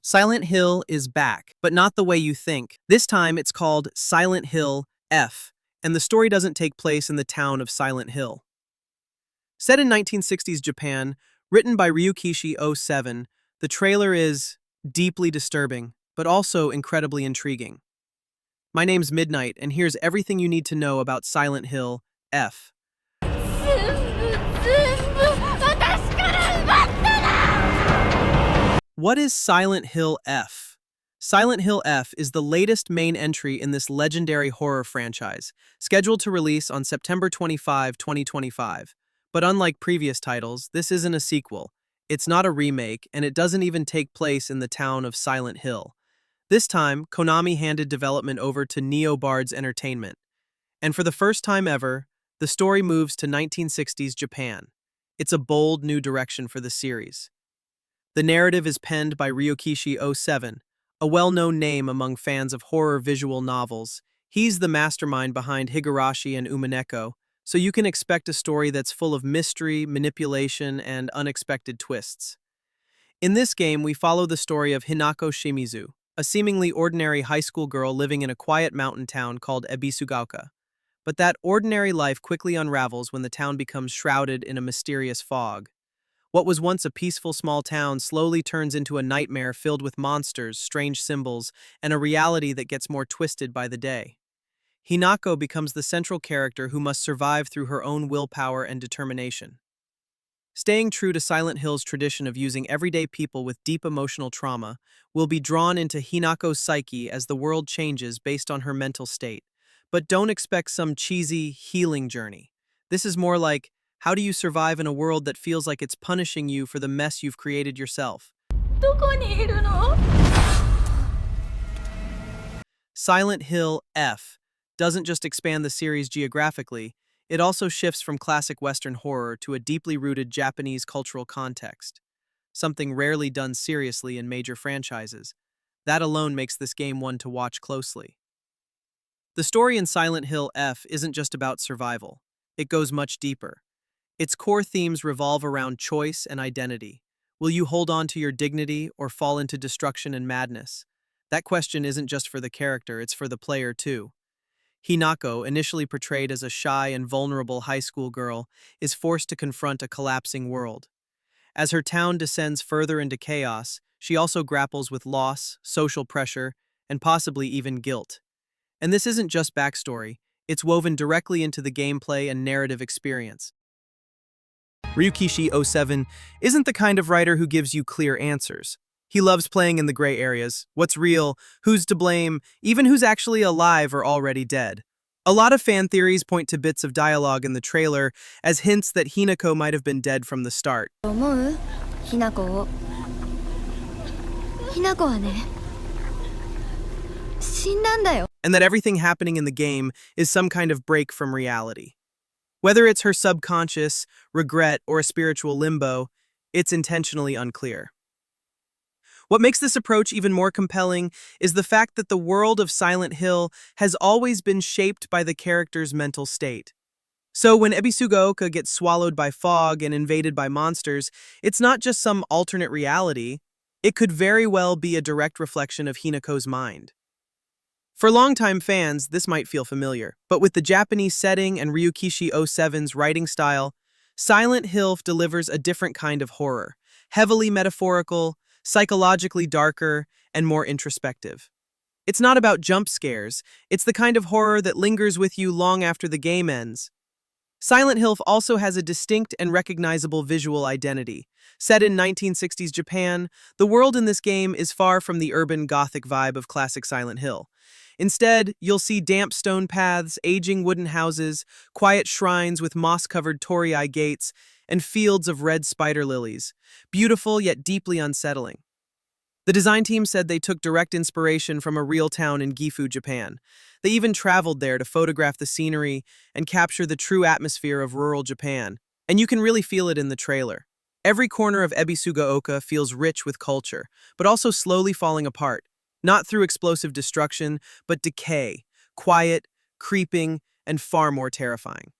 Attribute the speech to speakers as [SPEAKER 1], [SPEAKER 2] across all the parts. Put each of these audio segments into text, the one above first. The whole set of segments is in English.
[SPEAKER 1] Silent Hill is back, but not the way you think. This time it's called Silent Hill F, and the story doesn't take place in the town of Silent Hill. Set in 1960s Japan, written by Ryukishi 07, the trailer is deeply disturbing, but also incredibly intriguing. My name's Midnight, and here's everything you need to know about Silent Hill F. What is Silent Hill F? Silent Hill F is the latest main entry in this legendary horror franchise, scheduled to release on September 25, 2025. But unlike previous titles, this isn't a sequel. It's not a remake, and it doesn't even take place in the town of Silent Hill. This time, Konami handed development over to Neobards Entertainment. And for the first time ever, the story moves to 1960s Japan. It's a bold new direction for the series. The narrative is penned by Ryukishi 07, a well-known name among fans of horror visual novels. He's the mastermind behind Higurashi and Umineko, so you can expect a story that's full of mystery, manipulation, and unexpected twists. In this game, we follow the story of Hinako Shimizu, a seemingly ordinary high school girl living in a quiet mountain town called Ebisugaoka. But that ordinary life quickly unravels when the town becomes shrouded in a mysterious fog. What was once a peaceful small town slowly turns into a nightmare filled with monsters, strange symbols, and a reality that gets more twisted by the day. Hinako becomes the central character who must survive through her own willpower and determination. Staying true to Silent Hill's tradition of using everyday people with deep emotional trauma, we'll be drawn into Hinako's psyche as the world changes based on her mental state. But don't expect some cheesy healing journey. This is more like, how do you survive in a world that feels like it's punishing you for the mess you've created yourself? Silent Hill F doesn't just expand the series geographically, it also shifts from classic Western horror to a deeply rooted Japanese cultural context, something rarely done seriously in major franchises. That alone makes this game one to watch closely. The story in Silent Hill F isn't just about survival. It goes much deeper. Its core themes revolve around choice and identity. Will you hold on to your dignity or fall into destruction and madness? That question isn't just for the character, it's for the player too. Hinako, initially portrayed as a shy and vulnerable high school girl, is forced to confront a collapsing world. As her town descends further into chaos, she also grapples with loss, social pressure, and possibly even guilt. And this isn't just backstory, it's woven directly into the gameplay and narrative experience. Ryukishi 07 isn't the kind of writer who gives you clear answers. He loves playing in the gray areas, what's real, who's to blame, even who's actually alive or already dead. A lot of fan theories point to bits of dialogue in the trailer as hints that Hinako might have been dead from the start. And that everything happening in the game is some kind of break from reality. Whether it's her subconscious, regret, or a spiritual limbo, it's intentionally unclear. What makes this approach even more compelling is the fact that the world of Silent Hill has always been shaped by the character's mental state. So when Ebisugaoka gets swallowed by fog and invaded by monsters, it's not just some alternate reality, it could very well be a direct reflection of Hinako's mind. For longtime fans, this might feel familiar, but with the Japanese setting and Ryukishi 07's writing style, Silent Hill delivers a different kind of horror, heavily metaphorical, psychologically darker, and more introspective. It's not about jump scares, it's the kind of horror that lingers with you long after the game ends. Silent Hill also has a distinct and recognizable visual identity. Set in 1960s Japan, the world in this game is far from the urban Gothic vibe of classic Silent Hill. Instead, you'll see damp stone paths, aging wooden houses, quiet shrines with moss-covered torii gates, and fields of red spider lilies, beautiful yet deeply unsettling. The design team said they took direct inspiration from a real town in Gifu, Japan. They even traveled there to photograph the scenery and capture the true atmosphere of rural Japan, and you can really feel it in the trailer. Every corner of Ebisugaoka feels rich with culture, but also slowly falling apart. Not through explosive destruction, but decay, quiet, creeping, and far more terrifying.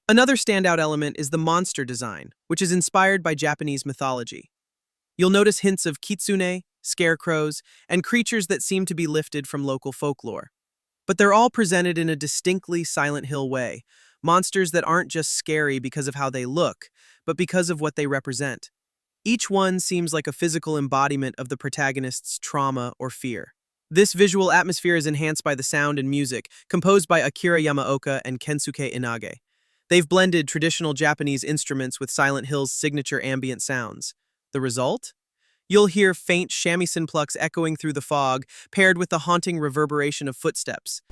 [SPEAKER 1] Another standout element is the monster design, which is inspired by Japanese mythology. You'll notice hints of kitsune, scarecrows, and creatures that seem to be lifted from local folklore. But they're all presented in a distinctly Silent Hill way, monsters that aren't just scary because of how they look, but because of what they represent. Each one seems like a physical embodiment of the protagonist's trauma or fear. This visual atmosphere is enhanced by the sound and music, composed by Akira Yamaoka and Kensuke Inage. They've blended traditional Japanese instruments with Silent Hill's signature ambient sounds. The result? You'll hear faint shamisen plucks echoing through the fog, paired with the haunting reverberation of footsteps.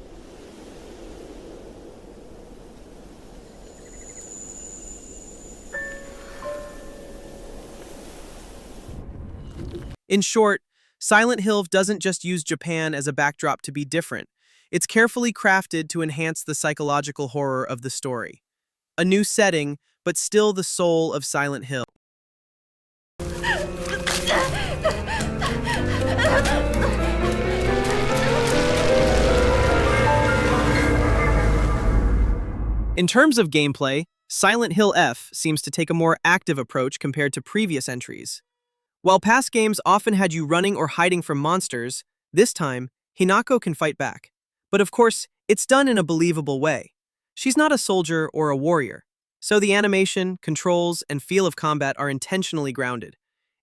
[SPEAKER 1] In short, Silent Hill doesn't just use Japan as a backdrop to be different. It's carefully crafted to enhance the psychological horror of the story. A new setting, but still the soul of Silent Hill. In terms of gameplay, Silent Hill F seems to take a more active approach compared to previous entries. While past games often had you running or hiding from monsters, this time, Hinako can fight back. But of course, it's done in a believable way. She's not a soldier or a warrior, so the animation, controls, and feel of combat are intentionally grounded.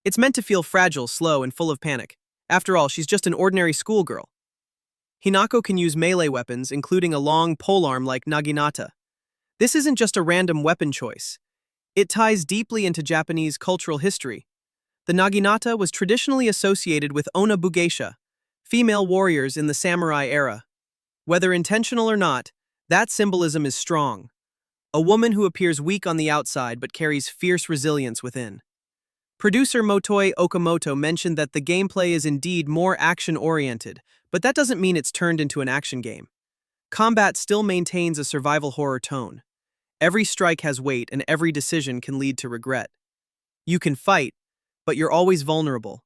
[SPEAKER 1] It's meant to feel fragile, slow, and full of panic. After all, she's just an ordinary schoolgirl. Hinako can use melee weapons, including a long polearm like Naginata. This isn't just a random weapon choice. It ties deeply into Japanese cultural history. The Naginata was traditionally associated with Onna Bugeisha, female warriors in the samurai era. Whether intentional or not, that symbolism is strong. A woman who appears weak on the outside but carries fierce resilience within. Producer Motoi Okamoto mentioned that the gameplay is indeed more action-oriented, but that doesn't mean it's turned into an action game. Combat still maintains a survival horror tone. Every strike has weight and every decision can lead to regret. You can fight, but you're always vulnerable,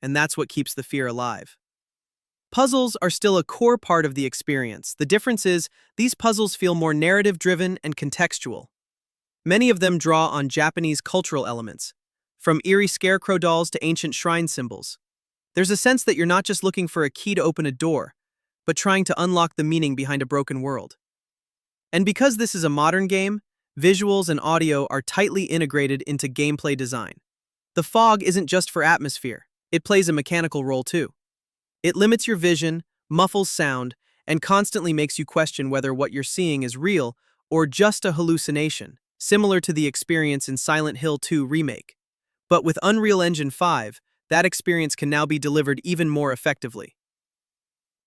[SPEAKER 1] and that's what keeps the fear alive. Puzzles are still a core part of the experience. The difference is, these puzzles feel more narrative-driven and contextual. Many of them draw on Japanese cultural elements, from eerie scarecrow dolls to ancient shrine symbols. There's a sense that you're not just looking for a key to open a door, but trying to unlock the meaning behind a broken world. And because this is a modern game, visuals and audio are tightly integrated into gameplay design. The fog isn't just for atmosphere, it plays a mechanical role too. It limits your vision, muffles sound, and constantly makes you question whether what you're seeing is real or just a hallucination, similar to the experience in Silent Hill 2 Remake. But with Unreal Engine 5, that experience can now be delivered even more effectively.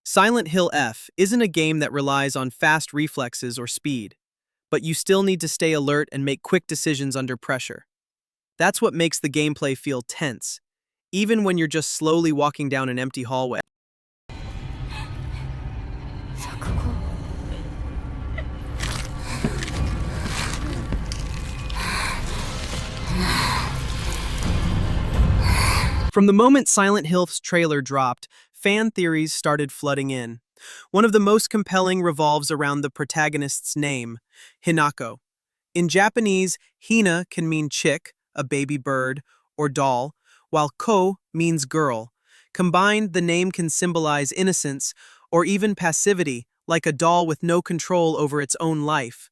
[SPEAKER 1] Silent Hill F isn't a game that relies on fast reflexes or speed, but you still need to stay alert and make quick decisions under pressure. That's what makes the gameplay feel tense, even when you're just slowly walking down an empty hallway. From the moment Silent Hill's trailer dropped, fan theories started flooding in. One of the most compelling revolves around the protagonist's name, Hinako. In Japanese, hina can mean chick, a baby bird, or doll, while ko means girl. Combined, the name can symbolize innocence or even passivity, like a doll with no control over its own life.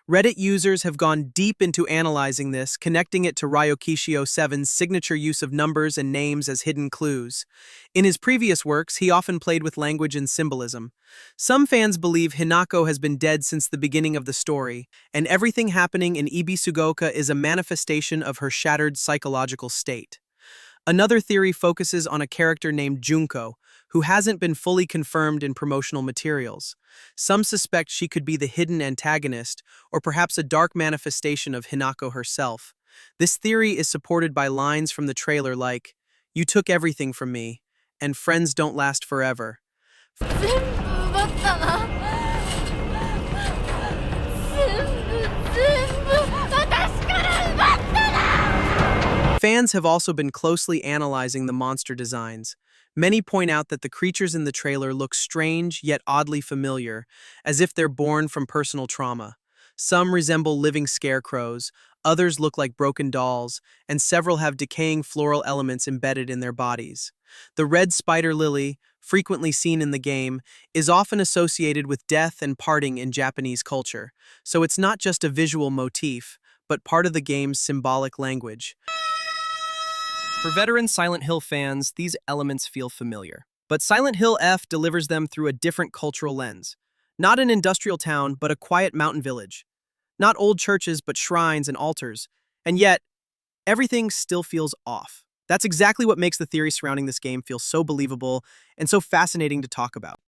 [SPEAKER 1] Reddit users have gone deep into analyzing this, connecting it to Ryokishio 7's signature use of numbers and names as hidden clues. In his previous works, he often played with language and symbolism. Some fans believe Hinako has been dead since the beginning of the story, and everything happening in Ibisugoka is a manifestation of her shattered psychological state. Another theory focuses on a character named Junko, who hasn't been fully confirmed in promotional materials. Some suspect she could be the hidden antagonist, or perhaps a dark manifestation of Hinako herself. This theory is supported by lines from the trailer like, "You took everything from me, and friends don't last forever." Fans have also been closely analyzing the monster designs. Many point out that the creatures in the trailer look strange yet oddly familiar, as if they're born from personal trauma. Some resemble living scarecrows, others look like broken dolls, and several have decaying floral elements embedded in their bodies. The red spider lily, frequently seen in the game, is often associated with death and parting in Japanese culture, so it's not just a visual motif, but part of the game's symbolic language. For veteran Silent Hill fans, these elements feel familiar. But Silent Hill F delivers them through a different cultural lens. Not an industrial town, but a quiet mountain village. Not old churches, but shrines and altars. And yet, everything still feels off. That's exactly what makes the theory surrounding this game feel so believable and so fascinating to talk about.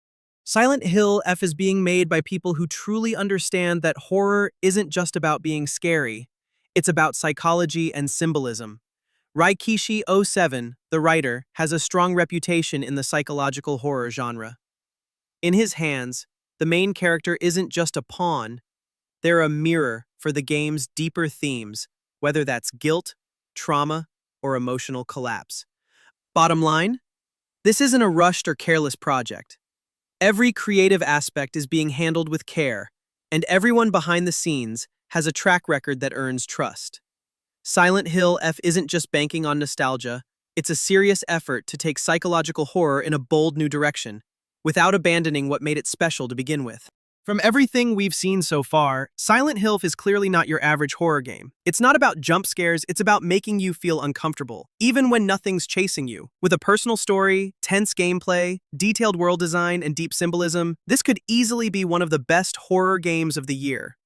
[SPEAKER 1] Silent Hill F is being made by people who truly understand that horror isn't just about being scary. It's about psychology and symbolism. Rikishi07, the writer, has a strong reputation in the psychological horror genre. In his hands, the main character isn't just a pawn, they're a mirror for the game's deeper themes, whether that's guilt, trauma, or emotional collapse. Bottom line, this isn't a rushed or careless project. Every creative aspect is being handled with care, and everyone behind the scenes has a track record that earns trust. Silent Hill F isn't just banking on nostalgia, it's a serious effort to take psychological horror in a bold new direction, without abandoning what made it special to begin with. From everything we've seen so far, Silent Hill is clearly not your average horror game. It's not about jump scares, it's about making you feel uncomfortable, even when nothing's chasing you. With a personal story, tense gameplay, detailed world design, and deep symbolism, this could easily be one of the best horror games of the year.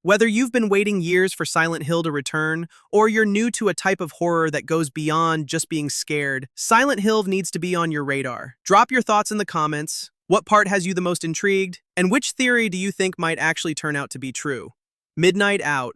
[SPEAKER 1] Whether you've been waiting years for Silent Hill to return, or you're new to a type of horror that goes beyond just being scared, Silent Hill needs to be on your radar. Drop your thoughts in the comments. What part has you the most intrigued? And which theory do you think might actually turn out to be true? Midnight out.